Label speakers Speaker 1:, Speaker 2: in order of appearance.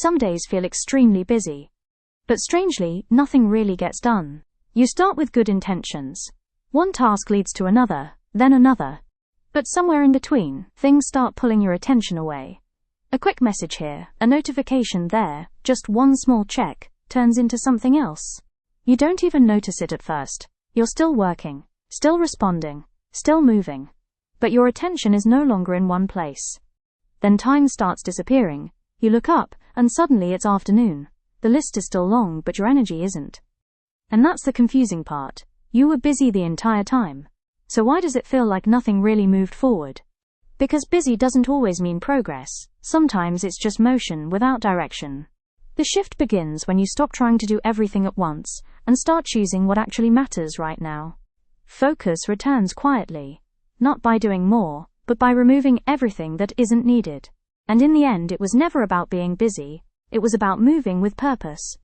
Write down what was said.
Speaker 1: Some days feel extremely busy. But strangely, nothing really gets done. You start with good intentions. One task leads to another, then another. But somewhere in between, things start pulling your attention away. A quick message here, a notification there, just one small check, turns into something else. You don't even notice it at first. You're still working, still responding, still moving. But your attention is no longer in one place. Then time starts disappearing. You look up, and suddenly it's afternoon. The list is still long, but your energy isn't. And that's the confusing part. You were busy the entire time. So why does it feel like nothing really moved forward? Because busy doesn't always mean progress. Sometimes it's just motion without direction. The shift begins when you stop trying to do everything at once and start choosing what actually matters right now. Focus returns quietly, not by doing more, but by removing everything that isn't needed. And in the end, it was never about being busy. It was about moving with purpose.